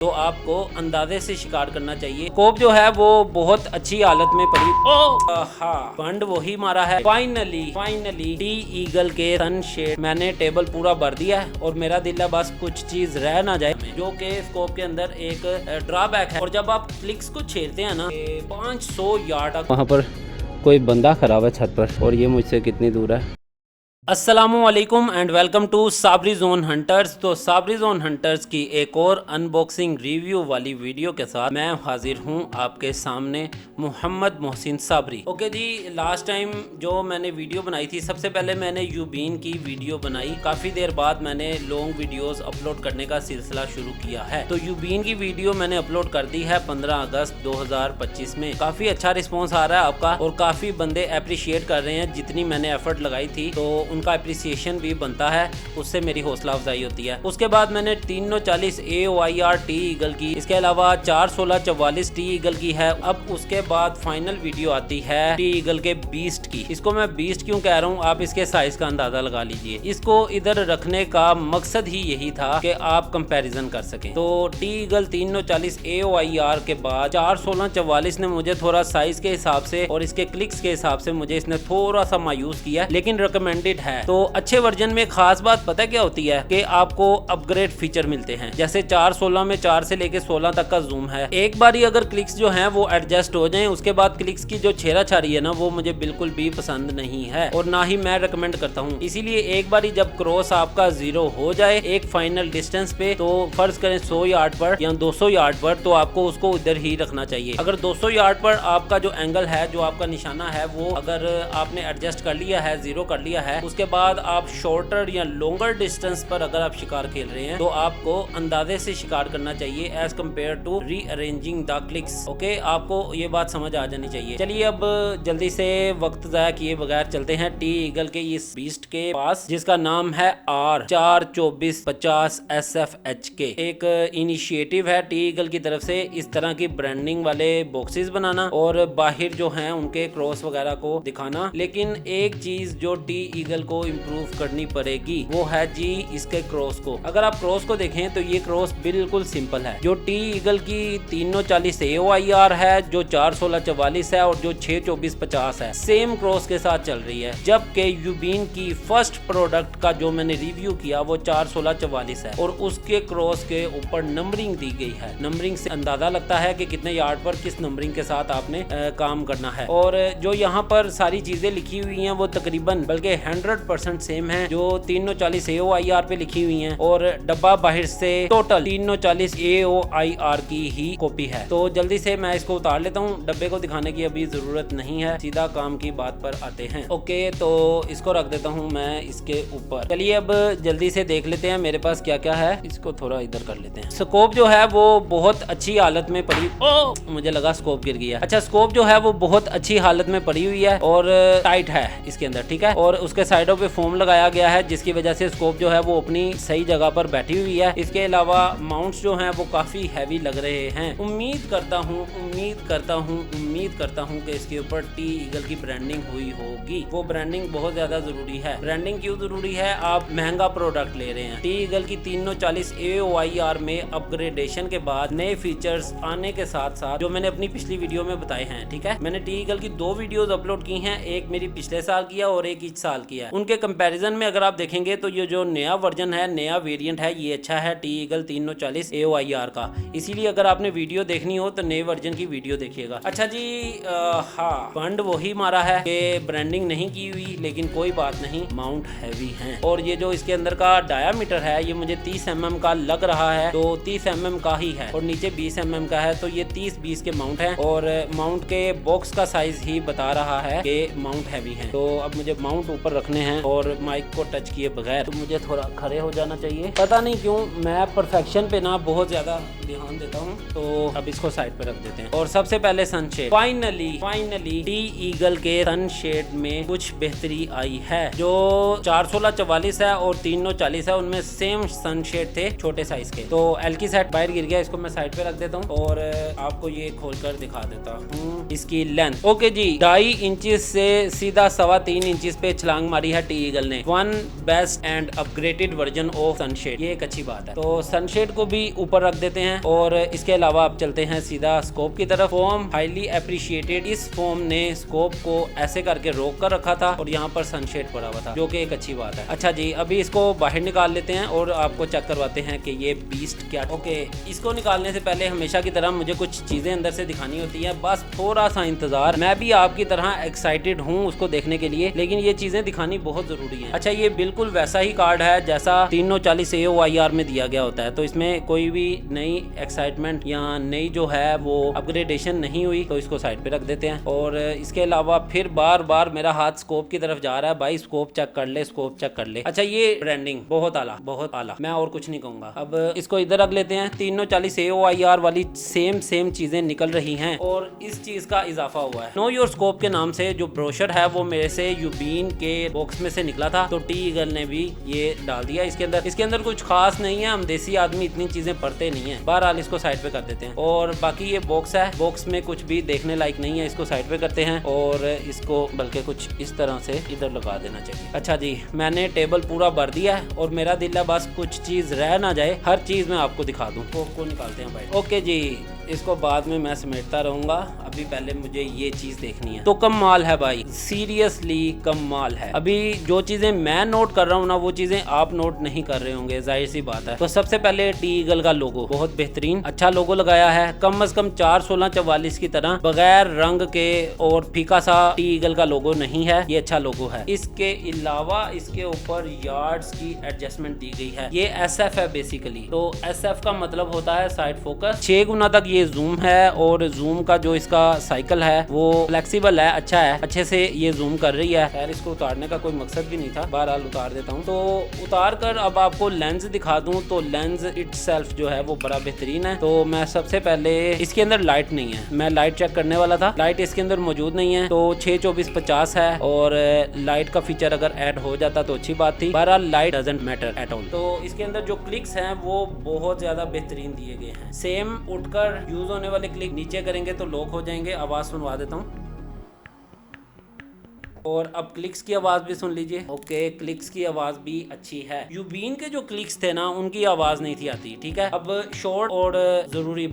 तो आपको अंदाजे से शिकार करना चाहिए। स्कोप जो है वो बहुत अच्छी हालत में पड़ी। हाँ, फंड वही मारा है। फाइनली टी ईगल के सनशेड मैंने टेबल पूरा भर दिया है और मेरा दिल है बस कुछ चीज रह ना जाए, जो कि स्कोप के अंदर एक ड्रॉबैक है। और जब आप क्लिक्स को छेड़ते हैं ना 500 यार्ड तक, वहाँ पर कोई बंदा खड़ा है छत पर और ये मुझसे कितनी दूर है। अस्सलामुअलैकुम and welcome to Sabri zone hunters. तो साबरी जोन हंटर्स की एक और अनबॉक्सिंग रिव्यू वाली वीडियो के साथ मैं हाजिर हूं आपके सामने, मोहम्मद मोहसिन साबरी। ओके जी, लास्ट टाइम जो मैंने वीडियो बनाई थी, सबसे पहले मैंने यूबीन की वीडियो बनाई। काफ़ी देर बाद मैंने लॉन्ग वीडियोस अपलोड करने का सिलसिला शुरू किया है। तो यूबीन की वीडियो मैंने अपलोड कर दी है 15 अगस्त 2025 में। काफ़ी अच्छा रिस्पॉन्स आ रहा है आपका और काफ़ी बंदे अप्रिशिएट कर रहे हैं जितनी मैंने एफर्ट लगाई थी। तो उनका अप्रिसिएशन भी बनता है, उससे मेरी हौसला अफजाई होती है। उसके बाद मैंने 340 AOIR टी ईगल की, इसके अलावा 41644 टी ईगल की है। अब उसके बाद फाइनल वीडियो आती है टी ईगल के बीस्ट की। इसको मैं बीस्ट क्यों कह रहा हूँ, आप इसके साइज का अंदाजा लगा लीजिए। इसको इधर रखने का मकसद ही यही था कि आप कंपैरिजन कर सकें। तो टी ईगल 340 AOIR के बाद 41644 ने मुझे थोड़ा साइज के हिसाब से और इसके क्लिक्स के हिसाब से मुझे इसने थोड़ा सा मायूस किया, लेकिन रिकमेंडेड है। तो अच्छे वर्जन में खास बात पता क्या होती है कि आपको अपग्रेड फीचर मिलते हैं। जैसे 416 में 4 से लेके 16 तक का जूम है। एक बार ही अगर क्लिक्स जो हैं वो एडजस्ट हो जाएं, उसके बाद क्लिक्स की जो छेड़ा छाड़ी है ना, वो मुझे बिल्कुल भी पसंद नहीं है और ना ही मैं रिकमेंड करता हूँ। इसीलिए एक बार ही जब क्रॉस आपका 0 हो जाए एक फाइनल डिस्टेंस पे, तो फर्ज करें 100 यार्ड पर या 200 यार्ड पर, तो आपको उसको इधर ही रखना चाहिए। अगर 200 यार्ड पर आपका जो एंगल है, जो आपका निशाना है, वो अगर आपने एडजस्ट कर लिया है, 0 कर लिया है, उसके बाद आप शॉर्टर या लॉन्गर डिस्टेंस पर अगर आप शिकार खेल रहे हैं, तो आपको अंदाजे से शिकार करना चाहिए as compare to rearranging the clicks. Okay, आपको ये बात समझ आ जानी चाहिए। चलिए अब जल्दी से वक्त जाया किए बगैर चलते हैं टी ईगल के इस बीस्ट के पास, जिसका नाम है R42450 SFHK। एक इनिशिएटिव है टी ईगल की तरफ से इस तरह की ब्रांडिंग वाले बॉक्सेस बनाना और बाहर जो हैं उनके क्रॉस वगैरह को दिखाना। लेकिन एक चीज जो टी ईगल को इम्प्रूव करनी पड़ेगी वो है जी इसके क्रॉस को। अगर आप क्रॉस को देखें तो ये क्रॉस बिल्कुल सिंपल है। जो टी ईगल की 340 AOIR है, जो 41644 है और जो 62450 है, सेम क्रॉस के साथ चल रही है। जबकि यूबीन की फर्स्ट प्रोडक्ट का जो मैंने रिव्यू किया वो 41644 है और उसके क्रॉस के ऊपर नंबरिंग दी गई है। नंबरिंग से अंदाजा लगता है कि कितने यार्ड पर किस नंबरिंग के साथ आपने काम करना है। और जो यहाँ पर सारी चीजें लिखी हुई हैं वो तकरीबन बल्कि 100% सेम है जो 340 AOIR पे लिखी हुई हैं, और डब्बा बाहर से टोटल 340 AOIR की ही कॉपी है। तो जल्दी से मैं इसको उतार लेता हूँ, डब्बे को दिखाने की अभी जरूरत नहीं है, सीधा काम की बात पर आते हैं। ओके, तो इसको रख देता हूँ मैं इसके ऊपर। चलिए अब जल्दी से देख लेते हैं मेरे पास क्या क्या है। इसको थोड़ा इधर कर लेते हैं। स्कोप जो है वो बहुत अच्छी हालत में पड़ी, मुझे लगा स्कोप गिर गया। अच्छा, स्कोप जो है वो बहुत अच्छी हालत में पड़ी हुई है और टाइट है इसके अंदर, ठीक है। और उसके साइडों पे फोम लगाया गया है जिसकी वजह से स्कोप जो है वो अपनी सही जगह पर बैठी हुई है। इसके अलावा माउंट्स जो हैं वो काफी हैवी लग रहे हैं। उम्मीद करता हूँ कि इसके ऊपर टी ईगल की ब्रांडिंग हुई होगी। वो ब्रांडिंग बहुत ज्यादा जरूरी है। ब्रांडिंग क्यों जरूरी है? आप महंगा प्रोडक्ट ले रहे हैं। टी ईगल की 340 AOIR में अपग्रेडेशन के बाद नए फीचर्स आने के साथ साथ जो मैंने अपनी पिछली वीडियो में बताए हैं, ठीक है। मैंने टी ईगल की 2 वीडियोस अपलोड की हैं, एक मेरी पिछले साल की है और एक इस साल की है। उनके कंपैरिजन में अगर आप देखेंगे तो ये जो नया वर्जन है, नया वेरिएंट है, ये अच्छा है टी ईगल 340 AOIR का। इसीलिए अगर आपने वीडियो देखनी हो तो नए वर्जन की वीडियो देखिएगा। अच्छा जी, हाँ, फंड वही मारा है कि ब्रांडिंग नहीं की हुई, लेकिन कोई बात नहीं, माउंट हैवी हैं। और ये जो इसके अंदर का डायामीटर है ये मुझे 30 mm का लग रहा है, तो 30 mm का ही है और नीचे 20 mm का है, तो ये 30-20 के माउंट है और माउंट के बॉक्स का साइज ही बता रहा है कि माउंट हैवी है। तो अब मुझे माउंट ऊपर रखने हैं और माइक को टच किए बगैर तो मुझे थोड़ा खड़े हो जाना चाहिए। पता नहीं क्यों मैं परफेक्शन पे ना बहुत ज्यादा ध्यान देता हूँ। तो अब इसको साइड पे रख देते हैं और सबसे पहले सनशेड। फाइनली टी ईगल के सनशेड में कुछ बेहतरी आई है। जो 41644 है और 340 है उनमें सेम सनशेड थे, छोटे साइज के। तो एल की सेट बाहर गिर गया, इसको मैं साइड पे रख देता हूँ और आपको ये खोलकर दिखा देता हूँ इसकी लेंथ। ओके जी, 2.5 इंच से सीधा 3.25 इंच पे छलांग मारी मारी है टी ईगल ने, one best and upgraded version of sunshade. ये एक अच्छी बात है। तो सनशेड को भी ऊपर रख देते हैं और इसके अलावा आप चलते हैं सीधा स्कोप की तरफ। Foam highly appreciated. इस फोम ने स्कोप को ऐसे करके रोक कर रखा था और यहाँ पर सनशेड पड़ा हुआ था, जो कि एक अच्छी बात है। अच्छा जी, अभी इसको बाहर निकाल लेते हैं और आपको चेक करवाते हैं कि ये बीस्ट क्या। ओके, इसको निकालने से पहले हमेशा की तरह मुझे कुछ चीजें अंदर से दिखानी होती है, बस थोड़ा सा इंतजार। मैं भी आपकी तरह एक्साइटेड हूँ उसको देखने के लिए, लेकिन ये चीजें दिखानी बहुत जरूरी है। अच्छा, ये बिल्कुल वैसा ही कार्ड है जैसा 340 AOIR में दिया गया होता है, तो इसमें कोई भी नई एक्साइटमेंट या नई जो है वो अपग्रेडेशन नहीं हुई, तो इसको साइड पे रख देते हैं। और इसके अलावा फिर बार बार मेरा हाथ स्कोप की तरफ जा रहा है, भाई स्कोप चेक कर ले, स्कोप चेक कर ले। अच्छा, ये ब्रांडिंग बहुत आला, बहुत आला, मैं और कुछ नहीं कहूंगा। अब इसको इधर रख लेते हैं। 340 AOIR वाली सेम चीजें निकल रही हैं और इस चीज का इजाफा हुआ है। नो योर स्कोप के नाम से जो ब्रोशर है वो मेरे से यूबीन के बॉक्स में से निकला था, तो टी ईगल ने भी ये डाल दिया इसके अंदर। इसके अंदर कुछ खास नहीं है, हम देसी आदमी इतनी चीजें पढ़ते नहीं है। बहरहाल इसको साइड पे कर देते हैं। और बाकी ये बॉक्स है, बॉक्स में कुछ भी देखने लायक नहीं है, इसको साइड पे करते हैं और इसको बल्कि कुछ इस तरह से इधर लगा देना चाहिए। अच्छा जी, मैंने टेबल पूरा भर दिया है और मेरा दिल है बस कुछ चीज रह ना जाए, हर चीज मैं आपको दिखा दूं। को निकालते हैं भाई। ओके जी, इसको बाद में मैं समेटता रहूंगा, अभी पहले मुझे ये चीज देखनी है। तो कमाल है भाई, सीरियसली कमाल है। अभी जो चीजें मैं नोट कर रहा हूँ ना, वो चीजें आप नोट नहीं कर रहे होंगे, जाहिर सी बात है। तो सबसे पहले टी ईगल का लोगो, बहुत बेहतरीन अच्छा लोगो लगाया है। कम से कम 41644 की तरह बगैर रंग के और फीका सा टी ईगल का लोगो नहीं है, ये अच्छा लोगो है। इसके अलावा इसके ऊपर यार्ड्स की एडजस्टमेंट दी गई है। ये SF है बेसिकली, तो SF का मतलब होता है साइड फोकस। 6 गुना तक ये जूम है और जूम का जो इसका साइकिल है वो फ्लेक्सिबल है, अच्छा है, अच्छे से ये जूम कर रही है। खैर इसको उतारने का कोई मकसद भी नहीं था, बहरहाल उतार देता हूँ। तो उतार कर अब आपको लेंस दिखा दूं, तो लेंस इटसेल्फ जो है वो बड़ा बेहतरीन है। तो मैं सबसे पहले, इसके अंदर लाइट नहीं है, मैं लाइट चेक करने वाला था, लाइट इसके अंदर मौजूद नहीं है। तो 62450 है और लाइट का फीचर अगर ऐड हो जाता तो अच्छी बात थी। बहरहाल light doesn't matter at all. तो इसके अंदर जो क्लिक्स हैं वो बहुत ज्यादा बेहतरीन दिए गए हैं। सेम उठकर यूज होने वाले क्लिक नीचे करेंगे तो लॉक हो जाएंगे। आवाज सुनवा देता हूँ और अब क्लिक्स की आवाज भी सुन लीजिए। ओके, क्लिक्स की आवाज भी अच्छी है। यूबीन के जो क्लिक्स थे ना, उनकी आवाज नहीं थी आती, ठीक है। अब शॉर्ट और जरूरी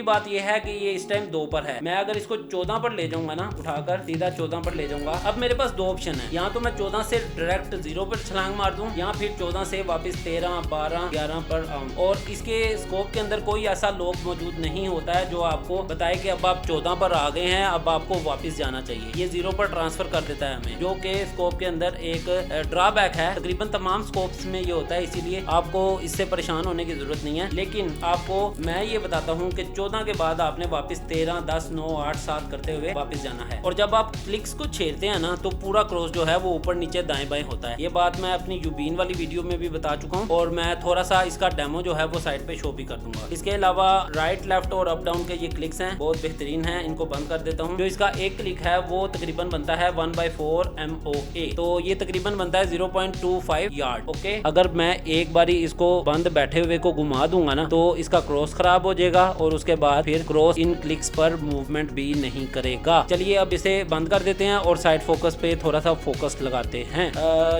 बात यह है कि ये इस टाइम 2 पर है। मैं अगर इसको 14 पर ले जाऊंगा ना, उठाकर सीधा 14 पर ले जाऊंगा। अब मेरे पास 2 ऑप्शन है, यहाँ तो मैं 14 से डायरेक्ट 0 पर छलांग मार दूं, या फिर 14 से वापस 13, 12, 11 पर आऊं। और इसके स्कोप के अंदर कोई ऐसा लॉक मौजूद नहीं होता है जो आपको बताए कि अब आप 14 पर आ गए हैं, अब आपको वापस जाना चाहिए। ये 0 पर ट्रांसफर कर देता है हमें, जो कि स्कोप के अंदर एक ड्रॉबैक है। तकरीबन तमाम स्कोप्स में ये होता है, इसीलिए आपको इससे परेशान होने की जरूरत नहीं है। लेकिन आपको मैं ये बताता हूँ कि 14 के बाद आपने वापस 13, 10, 9, 8, 7 करते हुए वापस जाना है। और जब आप क्लिक्स को छेड़ते हैं ना, तो पूरा क्रॉस जो है वो ऊपर नीचे दाएं बाएं होता है। ये बात मैं अपनी यूबीन वाली वीडियो में भी बता चुका हूँ और मैं थोड़ा सा इसका डेमो जो है वो साइड पे शो भी कर दूंगा। इसके अलावा राइट, लेफ्ट और अप डाउन के ये क्लिक्स हैं, बहुत बेहतरीन है। इनको बंद कर देता हूँ। जो इसका एक क्लिक है वो तकरीबन बनता है 1/4 MOA, तो ये तकरीबन बनता है 0.25 यार्ड। ओके, अगर मैं एक बारी इसको बंद बैठे हुए को घुमा दूंगा ना, तो इसका क्रॉस खराब हो जाएगा और उसके बाद फिर क्रॉस इन क्लिक्स पर मूवमेंट भी नहीं करेगा। चलिए अब इसे बंद कर देते हैं और साइड फोकस पे थोड़ा सा फोकस लगाते हैं।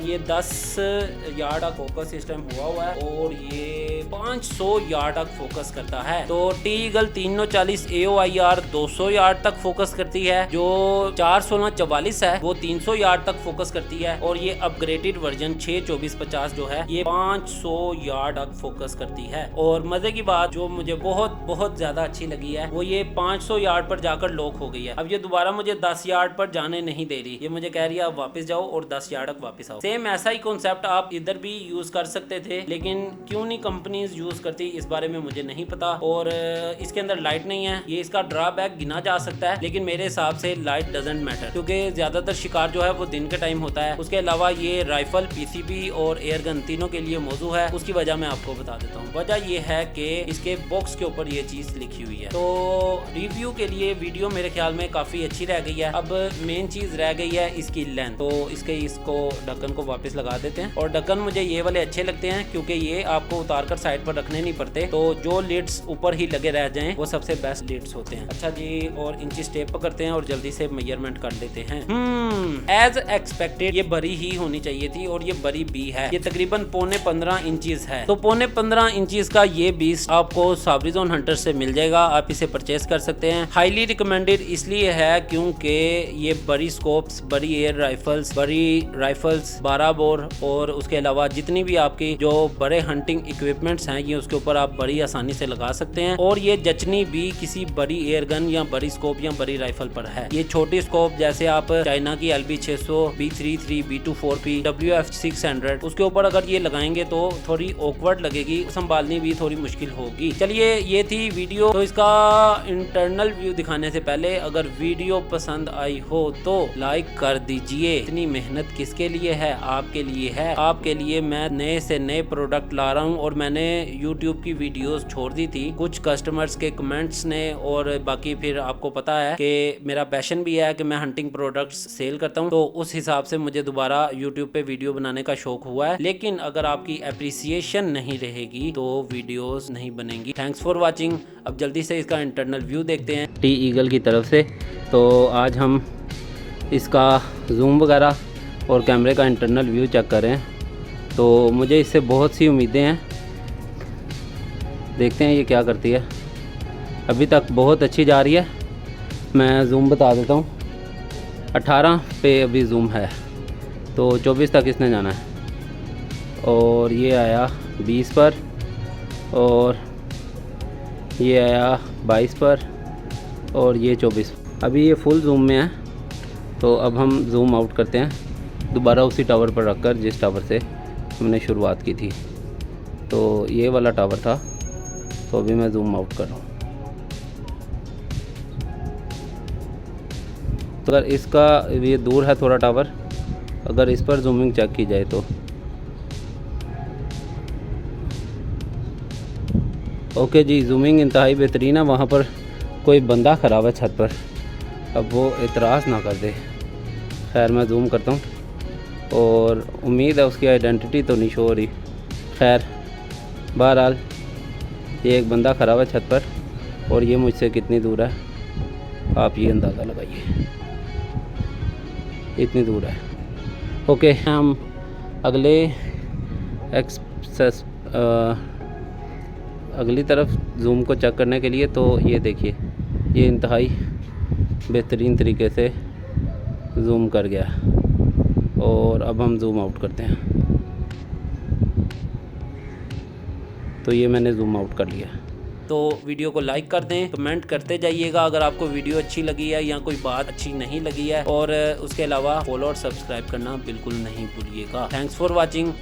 ये 10 यार्ड का फोकस इस टाइम हुआ है और ये 500 यार्ड तक फोकस करता है। तो टी ईगल 340 AOIR 200 यार्ड तक फोकस करती है, जो 41644 है वो 300 यार्ड तक फोकस करती है, और ये अपग्रेडेड वर्जन 62450 जो है ये 500 यार्ड तक फोकस करती है। और मजे की बात जो मुझे बहुत ज्यादा अच्छी लगी है वो ये 500 यार्ड पर जाकर लॉक हो गई है। अब ये दोबारा मुझे 10 यार्ड पर जाने नहीं दे रही, ये मुझे कह रही है आप वापस जाओ और 10 यार्ड तक वापस आओ। सेम ऐसा ही कॉन्सेप्ट आप इधर भी यूज कर सकते थे, लेकिन क्यों नहीं कंपनीज यूज करती इस बारे में मुझे नहीं पता। और इसके अंदर लाइट नहीं है, ये इसका ड्रॉबैक गिना जा सकता है, लेकिन मेरे हिसाब से लाइट डजंट मैटर, क्योंकि ज्यादातर शिकार जो है वो दिन के टाइम होता है। उसके अलावा ये राइफल, PCP और एयर गन तीनों के लिए मौजूद है। उसकी वजह मैं आपको बता देता हूँ। वजह ये है कि इसके बॉक्स के ऊपर ये चीज लिखी हुई है। तो रिव्यू के लिए वीडियो मेरे ख्याल में काफी अच्छी रह गई है। अब मेन चीज रह गई है इसकी लेंथ। तो इसको ढक्कन को वापस लगा देते हैं। और ढक्कन मुझे ये वाले अच्छे लगते हैं क्योंकि ये आपको उतार कर साइड पर रखने नहीं पड़ते, तो जो लीड्स ऊपर ही लगे रह जाएं वो सबसे बेस्ट लीड्स होते हैं। अच्छा जी, और इंची टेप पकड़ते हैं और जल्दी से मेजरमेंट कर लेते हैं। एज एक्सपेक्टेड ये बड़ी ही होनी चाहिए थी और ये बड़ी भी है। ये तकरीबन 15.5 इंचेस है। तो 15.5 इंचेस का ये बीस्ट आपको साबरीजोन हंटर से मिल जाएगा, आप इसे परचेस कर सकते हैं। हाईली रिकमेंडेड इसलिए है क्योंकि ये बड़ी स्कोप्स, बड़ी एयर राइफल्स, बड़ी राइफल्स 12 बोर और उसके अलावा जितनी भी आपकी जो बड़े हंटिंग इक्विपमेंट्स हैं ये उसके ऊपर आप बड़ी आसानी से लगा सकते हैं। और ये जचनी भी किसी बड़ी एयर गन या बड़ी स्कोप या बड़ी राइफल पर है। ये छोटी स्कोप जैसे आप चाइना की LB600, B33, B24P, WF600 उसके ऊपर अगर ये लगाएंगे तो थोड़ी ऑकवर्ड लगेगी, संभालनी भी थोड़ी मुश्किल होगी। चलिए, ये थी वीडियो। तो इसका इंटरनल व्यू दिखाने से पहले अगर वीडियो पसंद आई हो तो लाइक कर दीजिए। इतनी मेहनत किसके लिए है? आपके लिए है। आपके लिए मैं नए से नए प्रोडक्ट ला रहा हूँ और मैंने YouTube की वीडियोस छोड़ दी थी कुछ कस्टमर्स के कमेंट्स ने, और बाकी फिर आपको पता है कि मेरा पैशन भी है कि मैं हंटिंग प्रोडक्ट्स सेल करता हूँ, तो उस हिसाब से मुझे दोबारा YouTube पे वीडियो बनाने का शौक हुआ है। लेकिन अगर आपकी एप्रिसिएशन नहीं रहेगी तो वीडियोस नहीं बनेंगी। Thanks for watching. अब जल्दी से इसका इंटरनल व्यू देखते हैं टी ईगल की तरफ से। तो आज हम इसका जूम वगैरह और कैमरे का इंटरनल व्यू चेक करें, तो मुझे इससे बहुत सी उम्मीदें हैं। देखते हैं ये क्या करती है। अभी तक बहुत अच्छी जा रही है। मैं जूम बता देता हूँ, 18 पे अभी जूम है, तो 24 तक इसने जाना है। और ये आया 20 पर, और ये आया 22 पर, और ये 24। अभी ये फुल जूम में है। तो अब हम जूम आउट करते हैं दोबारा उसी टावर पर रखकर जिस टावर से हमने शुरुआत की थी। तो ये वाला टावर था, तो अभी मैं जूम आउट कर रहा हूँ। तो अगर इसका ये दूर है थोड़ा टावर, अगर इस पर जूमिंग चेक की जाए तो ओके जी, जूमिंग इंतहाई बेहतरीन है। वहाँ पर कोई बंदा खड़ा हुआ है छत पर, अब वो एतराज़ ना कर दे। खैर मैं जूम करता हूँ और उम्मीद है उसकी आइडेंटिटी तो नहीं शो हो रही। खैर बहरहाल ये एक बंदा खड़ा हुआ है छत पर, और ये मुझसे कितनी दूर है आप ये अंदाज़ा लगाइए, इतनी दूर है। ओके, हम अगली तरफ जूम को चेक करने के लिए, तो ये देखिए ये इंतहाई बेहतरीन तरीके से जूम कर गया। और अब हम जूम आउट करते हैं। तो ये मैंने जूम आउट कर लिया। तो वीडियो को लाइक कर दें, कमेंट करते जाइएगा अगर आपको वीडियो अच्छी लगी है या कोई बात अच्छी नहीं लगी है, और उसके अलावा फॉलो और सब्सक्राइब करना बिल्कुल नहीं भूलिएगा। Thanks for watching.